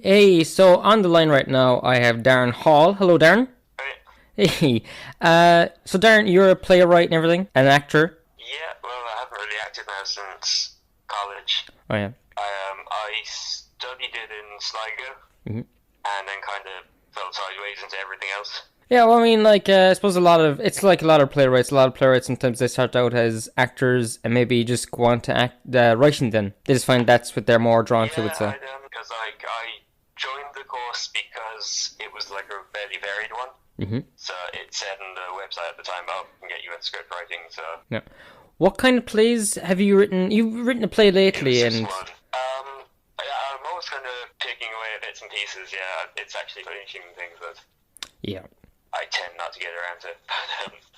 Hey, so on the line right now, I have Darren Hall. Hello, Darren. Right. Hey, so Darren, you're a playwright and everything, an actor. Yeah, well, I haven't really acted now since college. Oh yeah. I studied it in Sligo, hmm and then kind of fell sideways into everything else. Yeah, well, I mean, I suppose it's like a lot of playwrights. A lot of playwrights sometimes they start out as actors and maybe just go on to writing. Then they just find that's what they're more drawn to. Yeah, It's a because I joined the course because it was like a fairly varied one. hmm So it said on the website at the time, "Oh, we can get you into script writing." So yeah. What kind of plays have you written? You've written a play it was lately, just and one. I'm always kind of picking away at bits and pieces. Yeah, it's actually finishing things that yeah. I tend not to get around to.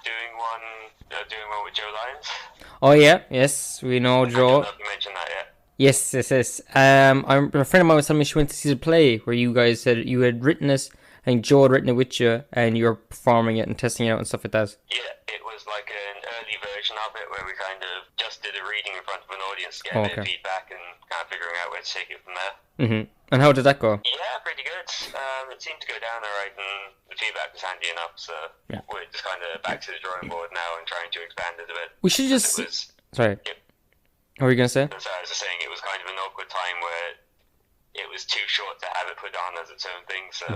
Doing one with Joe Lyons. Oh yeah, yes, we know I don't Joe. know if you mentioned that yet. Yes, yes, yes. A friend of mine was telling me she went to see the play where you guys said you had written it. I think Joe had written it with you, and you were performing it and testing it out and stuff like that. Yeah, it was like an early version of it where we kind of just did a reading in front of an audience to get Oh, a bit of okay. feedback and kind of figuring out where to take it from there. And how did that go? Yeah, pretty good. It seemed to go down alright, and the feedback was handy enough, so Yeah. we're just kind of back to the drawing board now and trying to expand it a bit. We should just. It was, Sorry. Yep. What were you gonna say? so I was just saying, it was kind of an awkward time where it was too short to have it put on as its own thing, so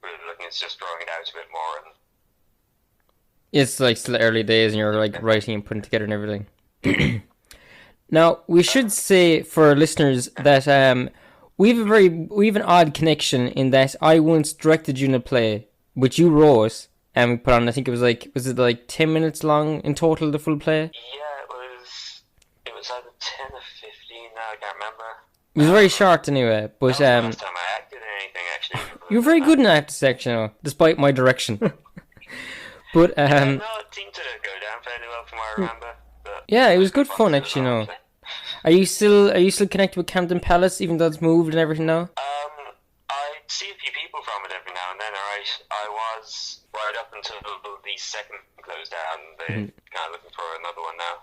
really looking at just drawing it out a bit more. And It's like still early days, and you're like writing and putting together and everything. Now we should say for our listeners that we have an odd connection in that I once directed you in a play which you wrote and we put on. I think was it like 10 minutes long in total, the full play? yeah, it was either 10 or 15 now, I can't remember. It was very short anyway, but That was the last time I acted in anything, actually. you were very good in that section, despite my direction. But No, it seemed to go down fairly well from what I remember. But yeah, it was good fun actually. Are you still connected with Camden Palace even though it's moved and everything now? I see a few people from it every now and then, alright. I was right up until the second closed down. They're kind of looking for another one now.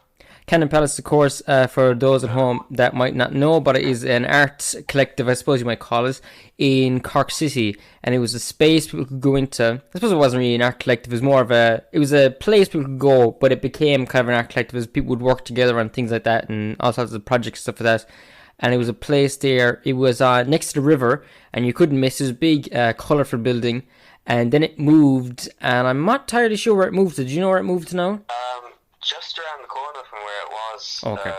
Camden Palace, of course, for those at home that might not know, but it is an art collective, I suppose you might call it, in Cork City, and it was a space people could go into. I suppose it wasn't really an art collective; it was a place people could go, but it became kind of an art collective as people would work together on things like that and all sorts of projects stuff like that. And it was a place there. It was next to the river, and you couldn't miss. It was a big, colourful building, and then it moved, and I'm not entirely sure where it moved to. Do you know where it moved to now? Just around the corner from where it was, Okay.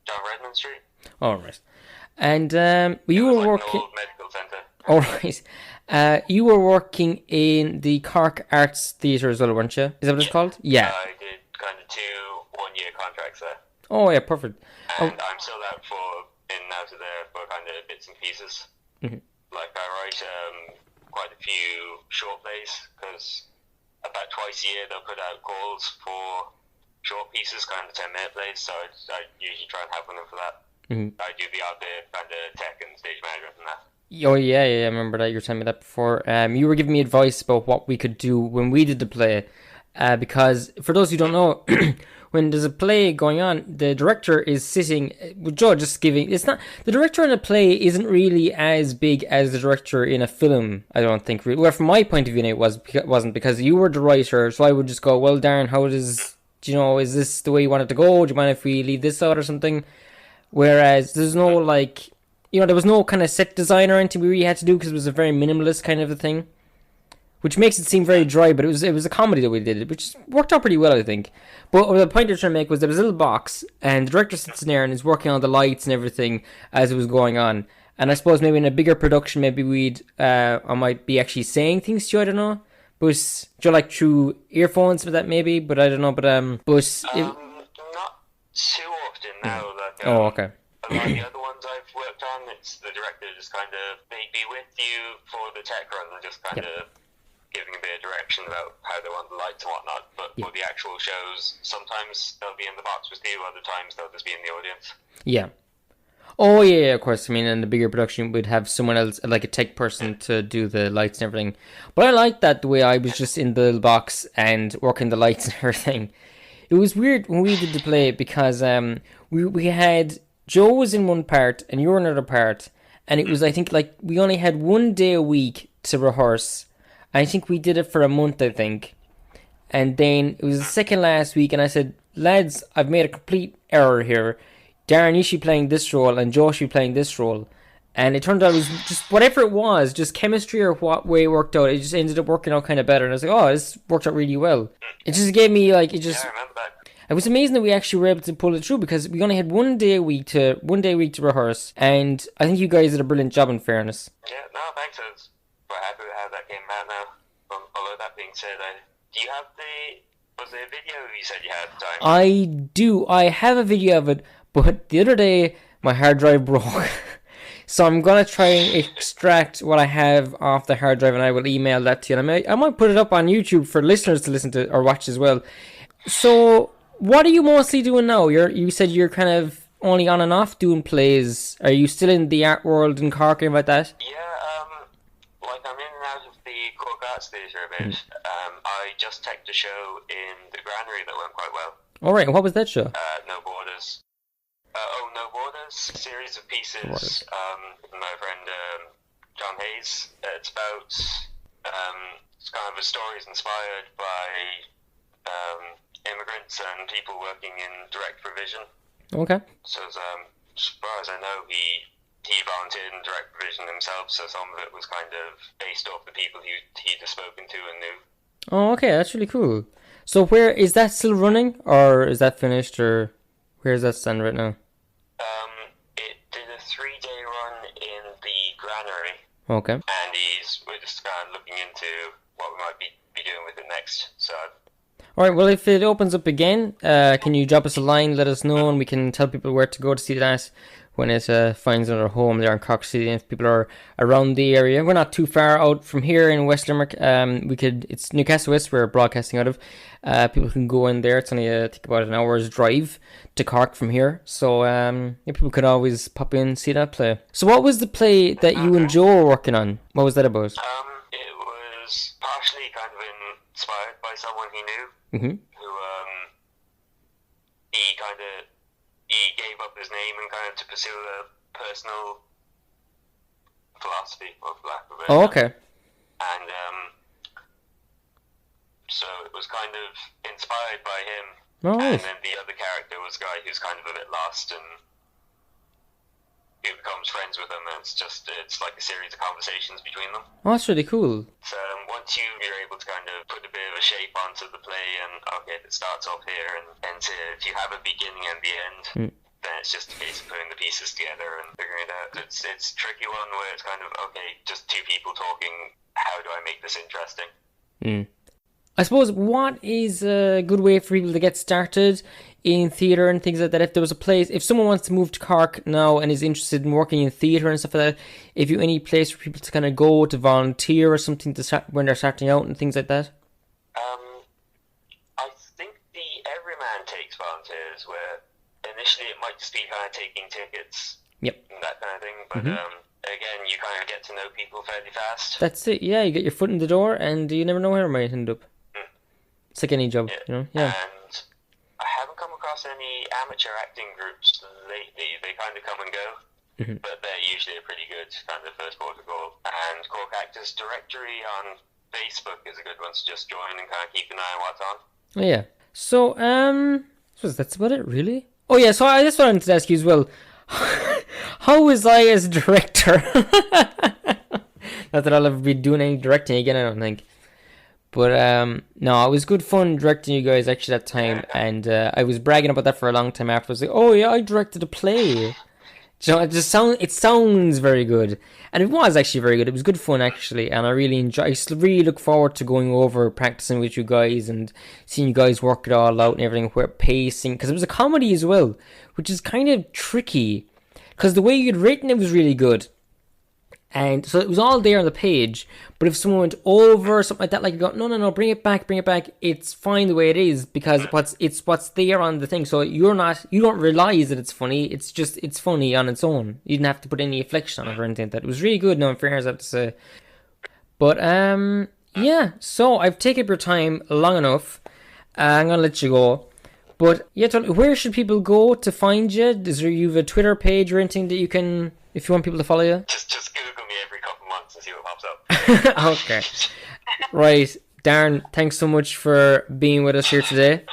John Redmond Street. All right. And you It was were like working. an old medical centre. All right. You were working in the Cork Arts Theatre as well, weren't you? Is that what it's called? Yeah. I did kind of 2 one-year contracts there. Oh, yeah, perfect. And I'm still out in and out of there for kind of bits and pieces. Mhm. Like I write quite a few short plays because about twice a year they'll put out calls for short pieces, kind of 10-minute plays. So I usually try and help them for that. I do the odd bit kind of tech and stage management and that. Oh, yeah, yeah, I remember that. You were telling me that before. You were giving me advice about what we could do when we did the play. Because, for those who don't know, when there's a play going on, the director is sitting with Joe just giving. It's not. The director in a play isn't really as big as the director in a film, I don't think. Well, from my point of view, it wasn't because you were the writer, so I would just go, well, Darren, is this the way you want it to go? Do you mind if we leave this out or something? Whereas there's no, like, there was no kind of set design or anything we really had to do because it was a very minimalist kind of a thing. Which makes it seem very dry, but it was a comedy that we did, which worked out pretty well, I think. But the point I was trying to make was there was a little box, and the director sits in there and is working on the lights and everything as it was going on. And I suppose maybe in a bigger production, maybe I might be actually saying things to you, I don't know. But, like through earphones for that maybe, but I don't know, Not too often now. Like, oh, okay. A lot of the other ones I've worked on, it's the director just kind of they'd be with you for the tech run and just kind of giving a bit of direction about how they want the lights and whatnot. But for the actual shows, sometimes they'll be in the box with you, other times they'll just be in the audience. Yeah. Oh, yeah, of course. I mean, in the bigger production, we'd have someone else, like a tech person, to do the lights and everything. But I liked that the way I was just in the little box and working the lights and everything. It was weird when we did the play because we had Joe was in one part and you were in another part, and it was, I think, like, we only had 1 day a week to rehearse. I think we did it for a month, I think. And then it was the second last week, and I said, lads, I've made a complete error here. Darren, you should be playing this role, and Joe should be playing this role. And it turned out it was just, whatever it was, just chemistry or what way it worked out, it just ended up working out kind of better. And I was like, oh, this worked out really well. It just gave me, like, it just... Yeah, I remember that. It was amazing that we actually were able to pull it through, because we only had 1 day a week to rehearse, and I think you guys did a brilliant job, in fairness. Yeah, no, thanks. I was quite happy with how that came out now. Although that being said, do you have was there a video you said you had at the time? I do. I have a video of it, but the other day my hard drive broke. So I'm going to try and extract what I have off the hard drive, and I will email that to you. And I might put it up on YouTube for listeners to listen to or watch as well. So what are you mostly doing now? You said you're kind of only on and off doing plays. Are you still in the art world in Cork and about that? Yeah, like I'm in and out of the Cork Arts Theatre a bit. I just teched a show in the Granary that went quite well. All right, and what was that show? No Borders. No Borders, series of pieces with my friend John Hayes. It's about, it's kind of a story is inspired by immigrants and people working in direct provision. Okay. So as far as I know, he volunteered in direct provision himself, so some of it was kind of based off the people he'd spoken to and knew. Oh, okay, that's really cool. So where is that still running, or is that finished, or where is that stand right now? It did a 3-day run in the Granary. Okay. And we're just kind of looking into what we might be doing with it next. So. Alright, well, if it opens up again, can you drop us a line, let us know, and we can tell people where to go to see that when it finds another home there in Cork City. And if people are around the area, we're not too far out from here in West Limerick. It's Newcastle West we're broadcasting out of. People can go in there. It's only I think about an hour's drive to Cork from here. So people could always pop in and see that play. So what was the play that you and Joe were working on? What was that about? It was partially kind of inspired by someone he knew. Mm-hmm. Who he gave up his name and kind of to pursue a personal philosophy, or for lack of a better. Oh, okay. And so it was kind of inspired by him. Oh, and right. then the other character was a guy who's kind of a bit lost, and who becomes friends with him, and it's like a series of conversations between them. Oh, that's really cool. So once you're able to kind of put a bit of a shape onto the play, and okay, it starts off here, and if you have a beginning and the end, then it's just a case of putting the pieces together and figuring it out. It's a tricky one where it's kind of, okay, just two people talking, how do I make this interesting? I suppose, what is a good way for people to get started in theatre and things like that? If there was a place, if someone wants to move to Cork now and is interested in working in theatre and stuff like that, if you any place for people to kind of go to volunteer or something to start when they're starting out and things like that? I think the Everyman takes volunteers, where initially it might just be kind of taking tickets. Yep. And that kind of thing, but again, you kind of get to know people fairly fast. That's it, yeah, you get your foot in the door and you never know where it might end up. It's like any job, you know? Yeah. And I haven't come across any amateur acting groups lately. They kind of come and go, but they're usually a pretty good kind of first port of call. And Cork Actors Directory on Facebook is a good one to just join and kind of keep an eye on what's on. Oh, yeah. So, I suppose that's about it, really. Oh, yeah, so I just wanted to ask you as well, how was I as a director? Not that I'll ever be doing any directing again, I don't think. But no, it was good fun directing you guys actually that time, and I was bragging about that for a long time afterwards. Like, oh yeah, I directed a play. You know, it sounds very good, and it was actually very good. It was good fun actually, and I really look forward to going over practicing with you guys and seeing you guys work it all out and everything, where pacing, because it was a comedy as well, which is kind of tricky, because the way you'd written it was really good. And so it was all there on the page, but if someone went over or something like that, like you go, no, bring it back, it's fine the way it is, because what's there on the thing. So you don't realize that it's funny. It's funny on its own. You didn't have to put any inflection on it or anything like that. It was really good. No, in fairness, I have to say. But yeah. So I've taken up your time long enough. I'm gonna let you go. But yeah, where should people go to find you? You have a Twitter page or anything that you can, if you want people to follow you? Just Okay. Right. Darren, thanks so much for being with us here today.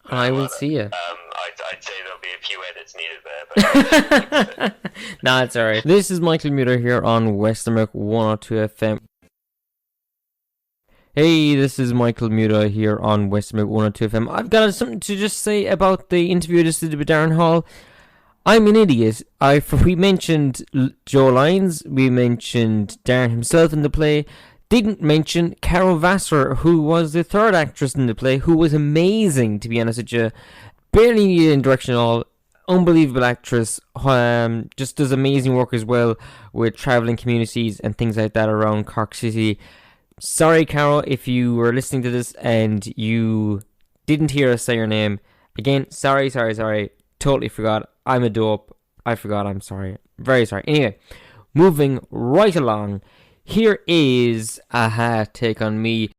I will see you. I'd say there'll be a few edits needed there, but Nah, it's alright. This is Michael Muto here on Western 102 FM. Hey, this is Michael Muto here on Western 102 FM. I've got something to just say about the interview I just did with Darren Hall. I'm an idiot. We mentioned Joe Lyons, we mentioned Darren himself in the play, didn't mention Carol Vassar, who was the third actress in the play, who was amazing, to be honest with you. Barely needed any direction at all. Unbelievable actress. Just does amazing work as well with travelling communities and things like that around Cork City. Sorry, Carol, if you were listening to this and you didn't hear us say your name. Again, sorry. Totally forgot. I'm a dope. I forgot. I'm sorry. Very sorry. Anyway, moving right along. Here is Aha, Take On Me.